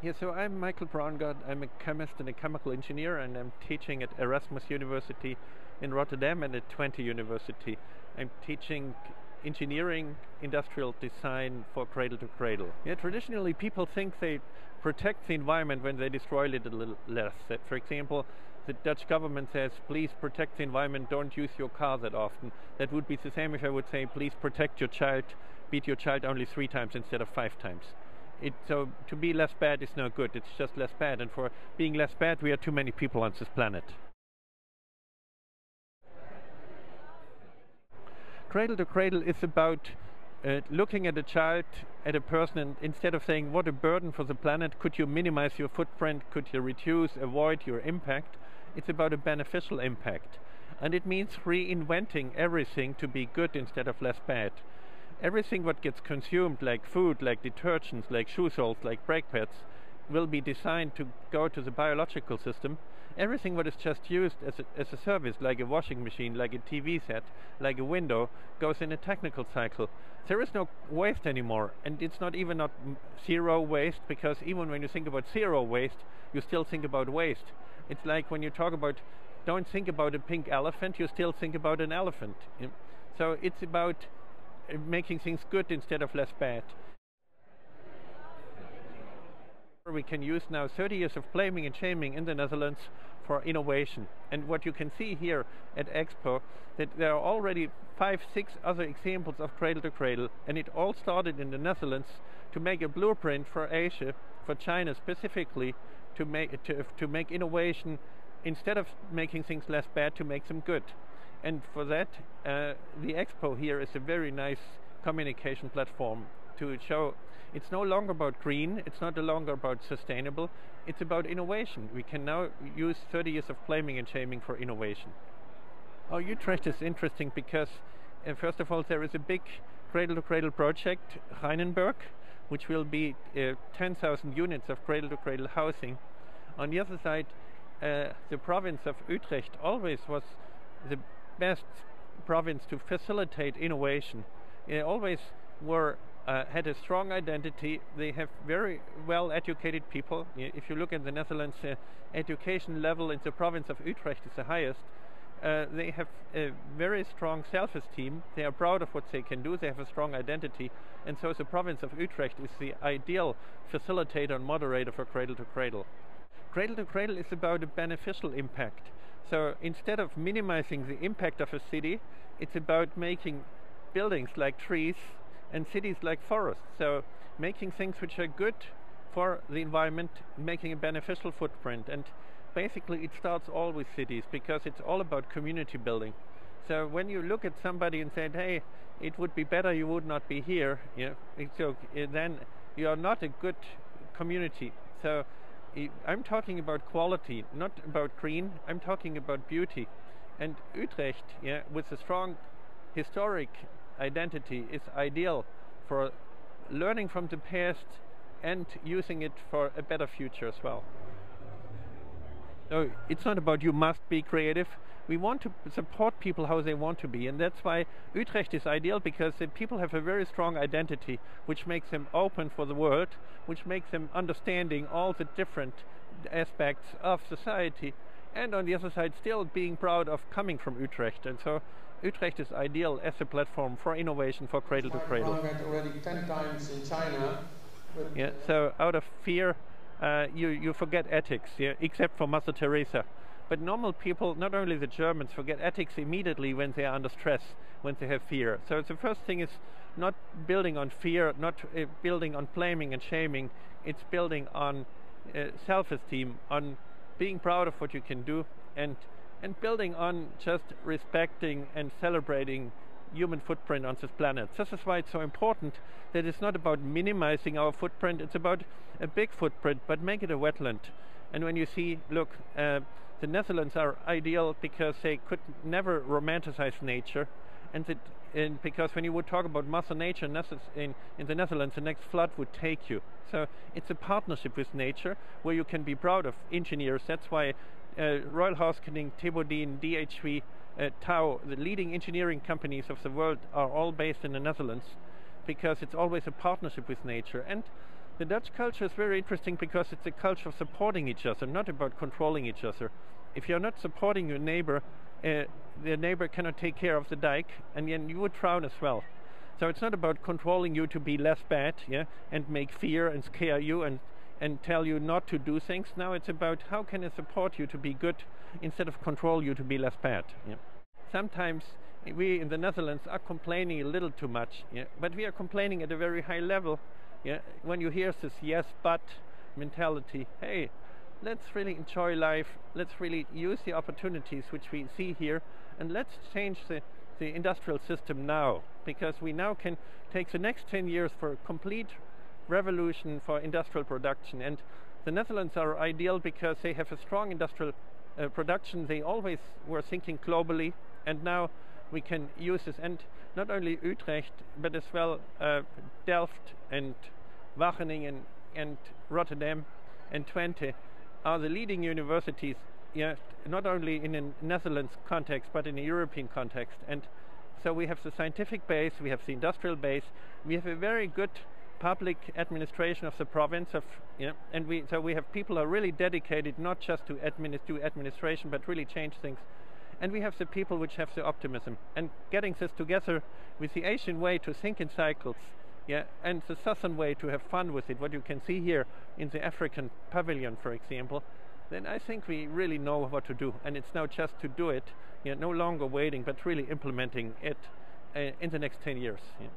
Yeah, so I'm Michael Braungart. I'm a chemist and a chemical engineer, and I'm teaching at Erasmus University in Rotterdam and at Twente University. I'm teaching engineering, industrial design for cradle to cradle. Yeah, traditionally people think they protect the environment when they destroy it a little less. That, for example, the Dutch government says, please protect the environment, don't use your car that often. That would be the same if I would say, please protect your child, beat your child only 3 times instead of 5 times. So to be less bad is no good, it's just less bad, and for being less bad we are too many people on this planet. Cradle to cradle is about looking at a child, at a person, and instead of saying what a burden for the planet, could you minimize your footprint, could you reduce, avoid your impact, it's about a beneficial impact. And it means reinventing everything to be good instead of less bad. Everything what gets consumed, like food, like detergents, like shoe soles, like brake pads, will be designed to go to the biological system. Everything what is just used as a service, like a washing machine, like a TV set, like a window, goes in a technical cycle. There is no waste anymore, and it's not even zero waste, because even when you think about zero waste, you still think about waste. It's like when you talk about, don't think about a pink elephant, you still think about an elephant. So it's about making things good instead of less bad. We can use now 30 years of blaming and shaming in the Netherlands for innovation. And what you can see here at Expo, that there are already 5, 6 other examples of cradle to cradle, and it all started in the Netherlands to make a blueprint for Asia, for China specifically, to make innovation, instead of making things less bad, to make them good. And for that, the Expo here is a very nice communication platform to show it's no longer about green, it's not no longer about sustainable, it's about innovation. We can now use 30 years of blaming and shaming for innovation. Oh, Utrecht is interesting because, first of all, there is a big cradle-to-cradle project, Rheinenberg, which will be 10,000 units of cradle-to-cradle housing. On the other side, the province of Utrecht always was the best province to facilitate innovation. They always had a strong identity. They have very well educated people. If you look at the Netherlands, education level in the province of Utrecht is the highest. They have a very strong self-esteem. They are proud of what they can do. They have a strong identity. And so the province of Utrecht is the ideal facilitator and moderator for cradle to cradle. Cradle to cradle is about a beneficial impact. So instead of minimizing the impact of a city, it's about making buildings like trees and cities like forests. So making things which are good for the environment, making a beneficial footprint. And basically it starts all with cities, because it's all about community building. So when you look at somebody and say, hey, it would be better you would not be here, then you are not a good community. So I'm talking about quality, not about green. I'm talking about beauty. And Utrecht, with a strong historic identity, is ideal for learning from the past and using it for a better future as well. So it's not about you must be creative. We want to support people how they want to be, and that's why Utrecht is ideal, because the people have a very strong identity, which makes them open for the world, which makes them understanding all the different aspects of society, and on the other side still being proud of coming from Utrecht. And so Utrecht is ideal as a platform for innovation, for cradle to cradle. Braungart already 10 times in China. Yeah, so out of fear, you forget ethics, except for Mother Teresa. But normal people, not only the Germans, forget ethics immediately when they are under stress, when they have fear. So the first thing is not building on fear, not building on blaming and shaming. It's building on self-esteem, on being proud of what you can do, and building on just respecting and celebrating human footprint on this planet. This is why it's so important that it's not about minimizing our footprint, it's about a big footprint, but make it a wetland. And when you see, look, the Netherlands are ideal because they could never romanticize nature, and because when you would talk about Mother Nature in the Netherlands, the next flood would take you. So it's a partnership with nature where you can be proud of engineers. That's why Royal Haskellink, Thibodin, DHV, Tau, the leading engineering companies of the world, are all based in the Netherlands, because it's always a partnership with nature. And The Dutch culture is very interesting because it's a culture of supporting each other, not about controlling each other. If you're not supporting your neighbor, the neighbor cannot take care of the dike, and then you would drown as well. So it's not about controlling you to be less bad, yeah, and make fear and scare you and tell you not to do things. Now it's about how can I support you to be good instead of control you to be less bad. Yeah. Sometimes we in the Netherlands are complaining a little too much, yeah, but we are complaining at a very high level. Yeah. When you hear this yes but mentality, hey, let's really enjoy life, let's really use the opportunities which we see here, and let's change the industrial system now, because we now can take the next 10 years for a complete revolution for industrial production. And the Netherlands are ideal because they have a strong industrial production. They always were thinking globally, and now we can use this. And not only Utrecht, but as well Delft and Wageningen and Rotterdam and Twente are the leading universities, yeah, not only in a Netherlands context, but in a European context. And so we have the scientific base, we have the industrial base, we have a very good public administration of the province of, and we have people who are really dedicated not just to do administration, but really change things. And we have the people which have the optimism. And getting this together with the Asian way to think in cycles, yeah, and the Southern way to have fun with it, what you can see here in the African pavilion, for example, then I think we really know what to do. And it's now just to do it, no longer waiting, but really implementing it in the next 10 years. Yeah.